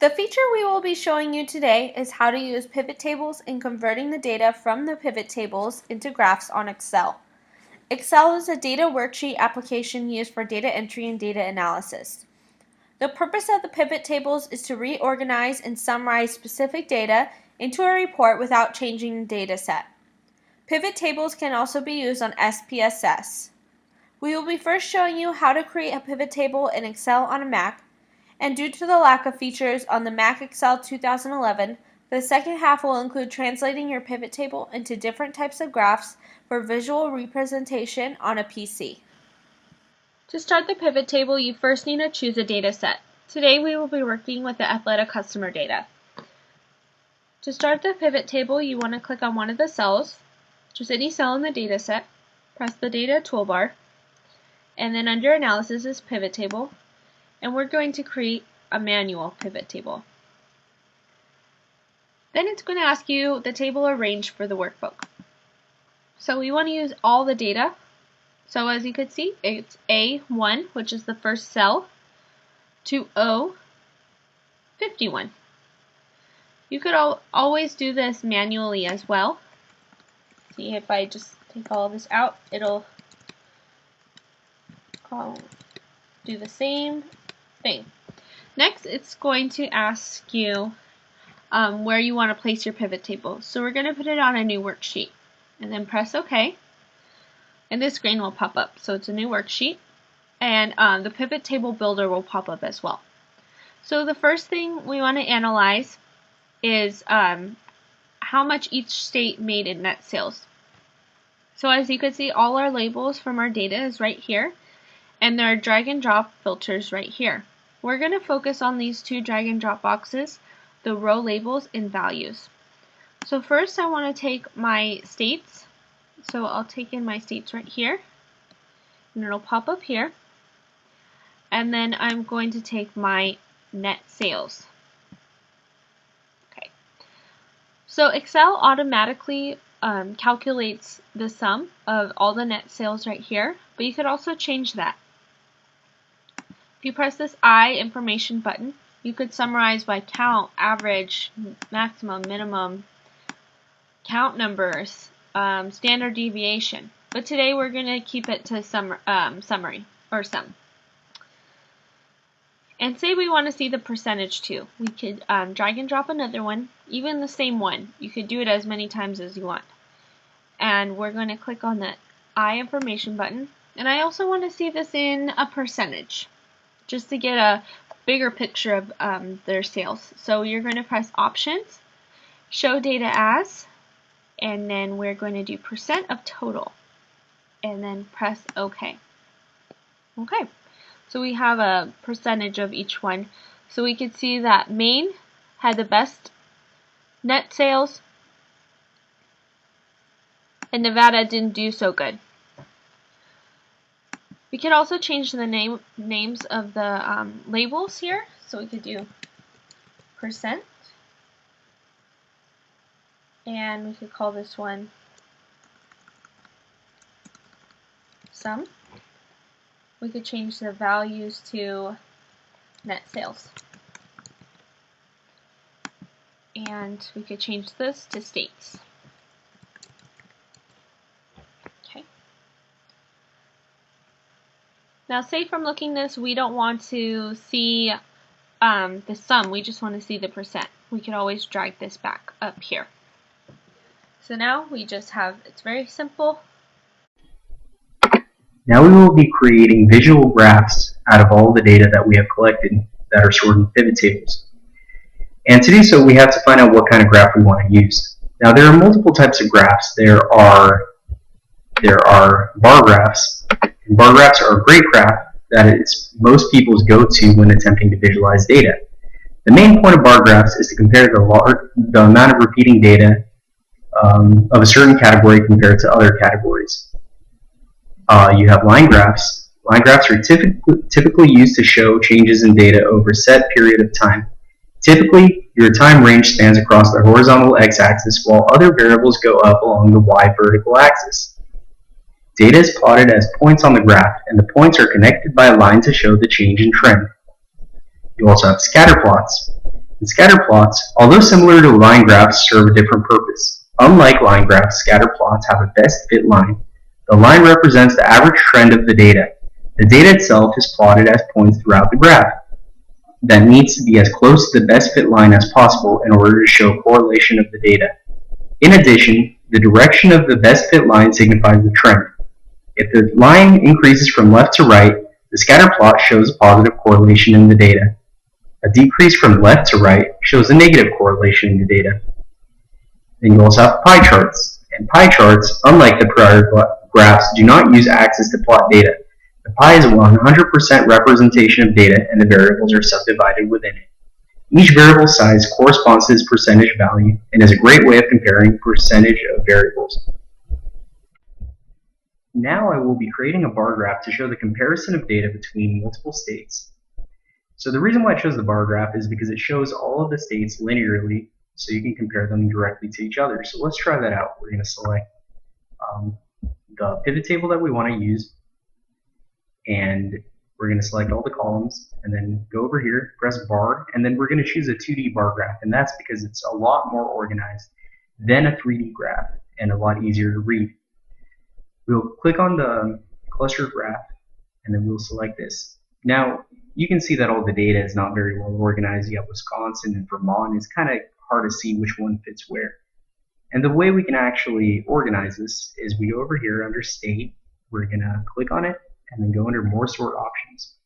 The feature we will be showing you today is how to use pivot tables in converting the data from the pivot tables into graphs on Excel. Excel is a data worksheet application used for data entry and data analysis. The purpose of the pivot tables is to reorganize and summarize specific data into a report without changing the data set. Pivot tables can also be used on SPSS. We will be first showing you how to create a pivot table in Excel on a Mac, and due to the lack of features on the Mac Excel 2011, the second half will include translating your pivot table into different types of graphs for visual representation on a PC. To start the pivot table, you first need to choose a data set. Today we will be working with the athletic customer data. To start the pivot table, you want to click on one of the cells, just any cell in the data set, press the data toolbar, and then under analysis is pivot table, and we're going to create a manual pivot table. Then it's going to ask you the table or range for the workbook. So we want to use all the data. So as you can see, it's A1, which is the first cell, to O51. You could always do this manually as well. See, if I just take all of this out, it'll do the same thing. Next, it's going to ask you where you want to place your pivot table. So we're going to put it on a new worksheet, and then press OK. And this screen will pop up. So it's a new worksheet, and the pivot table builder will pop up as well. So the first thing we want to analyze is how much each state made in net sales. So as you can see, all our labels from our data is right here, and there are drag and drop filters right here. We're going to focus on these two drag and drop boxes, the row labels and values. So first I want to take my states. So I'll take in my states right here, and it'll pop up here. And then I'm going to take my net sales. Okay. So Excel automatically calculates the sum of all the net sales right here, but you could also change that. If you press this I information button, you could summarize by count, average, maximum, minimum, count numbers, standard deviation. But today we're going to keep it to summary or sum. And say we want to see the percentage too. We could drag and drop another one, even the same one. You could do it as many times as you want. And we're going to click on the I information button. And I also want to see this in a percentage, just to get a bigger picture of their sales. So you're going to press Options, Show Data As, and then we're going to do percent of total, and then press OK. Okay, so we have a percentage of each one. So we could see that Maine had the best net sales, and Nevada didn't do so good. We could also change the names of the labels here. So we could do percent, and we could call this one sum. We could change the values to net sales. And we could change this to states. Okay. Now say from looking this, we don't want to see the sum, we just want to see the percent. We could always drag this back up here. So now we just have, it's very simple. Now we will be creating visual graphs out of all the data that we have collected that are stored in pivot tables. And to do so, we have to find out what kind of graph we want to use. Now there are multiple types of graphs. There are bar graphs. And bar graphs are a great graph that is most people's go-to when attempting to visualize data. The main point of bar graphs is to compare the amount of repeating data of a certain category compared to other categories. You have line graphs. Line graphs are typically used to show changes in data over a set period of time. Typically, your time range spans across the horizontal x-axis while other variables go up along the y vertical axis. Data is plotted as points on the graph, and the points are connected by a line to show the change in trend. You also have scatter plots. And scatter plots, although similar to line graphs, serve a different purpose. Unlike line graphs, scatter plots have a best fit line. The line represents the average trend of the data. The data itself is plotted as points throughout the graph that needs to be as close to the best fit line as possible in order to show correlation of the data. In addition, the direction of the best fit line signifies the trend. If the line increases from left to right, the scatter plot shows a positive correlation in the data. A decrease from left to right shows a negative correlation in the data. Then you also have pie charts. And pie charts, unlike the prior graphs, do not use axes to plot data. The pie is a 100% representation of data and the variables are subdivided within it. Each variable size corresponds to its percentage value and is a great way of comparing percentage of variables. Now I will be creating a bar graph to show the comparison of data between multiple states. So the reason why I chose the bar graph is because it shows all of the states linearly so you can compare them directly to each other. So let's try that out. We're going to select the pivot table that we want to use, and we're going to select all the columns and then go over here, press bar, and then we're going to choose a 2D bar graph, and that's because it's a lot more organized than a 3D graph and a lot easier to read. We'll click on the cluster graph and then we'll select this. Now you can see that all the data is not very well organized. You have Wisconsin and Vermont. It's kind of hard to see which one fits where. And the way we can actually organize this is we go over here under state, we're going to click on it and then go under more sort options.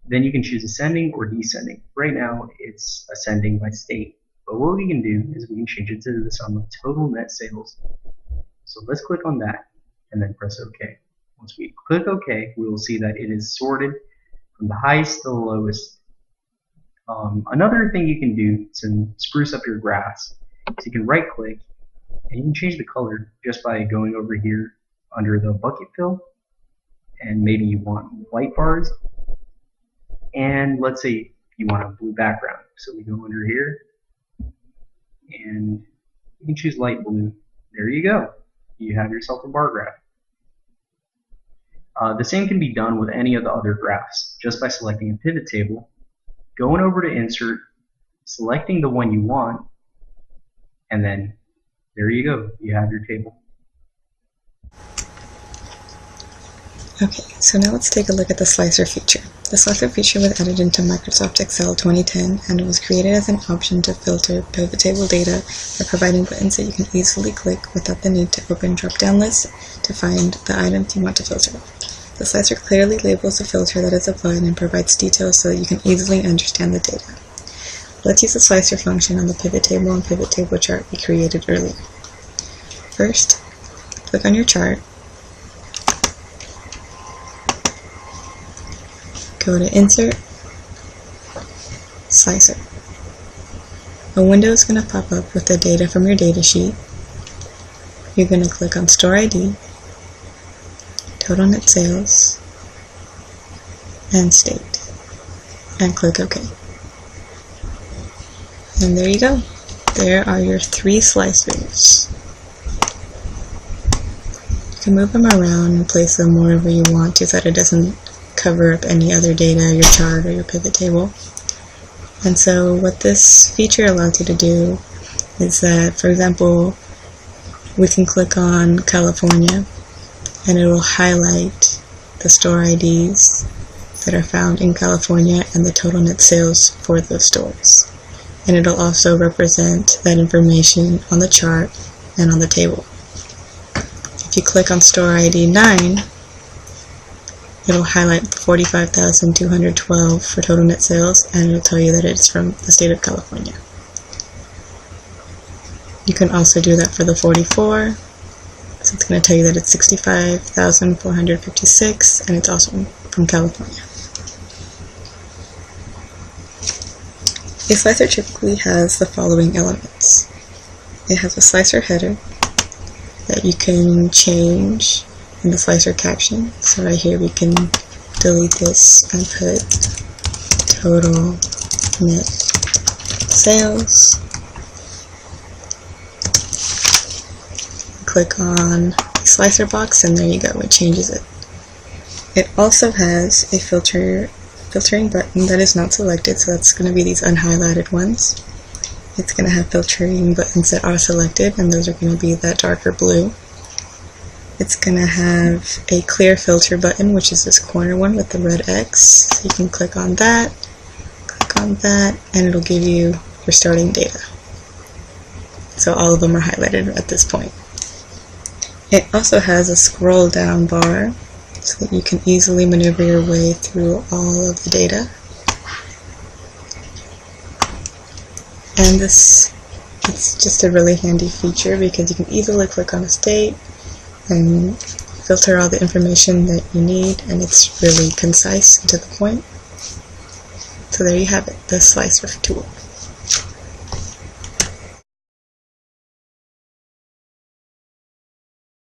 Then you can choose ascending or descending. Right now it's ascending by state, but what we can do is we can change it to the sum of total net sales. So let's click on that and then press OK. Once we click OK, we will see that it is sorted from the highest to the lowest. Another thing you can do to spruce up your graphs is you can right click and you can change the color just by going over here under the bucket fill, and maybe you want white bars, and let's say you want a blue background. So we go under here and you can choose light blue. There you go. You have yourself a bar graph. The same can be done with any of the other graphs just by selecting a pivot table, going over to insert, selecting the one you want, and then there you go. You have your table. Okay, so now let's take a look at the slicer feature. The slicer feature was added into Microsoft Excel 2010 and it was created as an option to filter pivot table data by providing buttons that you can easily click without the need to open drop-down lists to find the items you want to filter. The slicer clearly labels the filter that is applied and provides details so that you can easily understand the data. Let's use the slicer function on the pivot table and pivot table chart we created earlier. First, click on your chart, go to Insert, Slicer. A window is going to pop up with the data from your data sheet. You're going to click on Store ID, Total Net Sales, and State, and click OK. And there you go. There are your 3 slicers. You can move them around and place them wherever you want to so that it doesn't cover up any other data, your chart or your pivot table. And so what this feature allows you to do is that, for example, we can click on California and it will highlight the store IDs that are found in California and the total net sales for those stores. And it'll also represent that information on the chart and on the table. If you click on store ID 9, it'll highlight 45,212 for total net sales, and it'll tell you that it's from the state of California. You can also do that for the 44, so it's going to tell you that it's 65,456, and it's also from California. A slicer typically has the following elements. It has a slicer header that you can change in the slicer caption. So right here we can delete this and put total net sales. Click on the slicer box and there you go, it changes it. It also has a filter filtering button that is not selected, so that's going to be these unhighlighted ones. It's going to have filtering buttons that are selected, and those are going to be that darker blue. It's going to have a clear filter button, which is this corner one with the red X. So you can click on that, and it'll give you your starting data. So all of them are highlighted at this point. It also has a scroll down bar so that you can easily maneuver your way through all of the data. And it's just a really handy feature because you can easily click on a state and filter all the information that you need, and it's really concise and to the point. So there you have it, the slicer tool.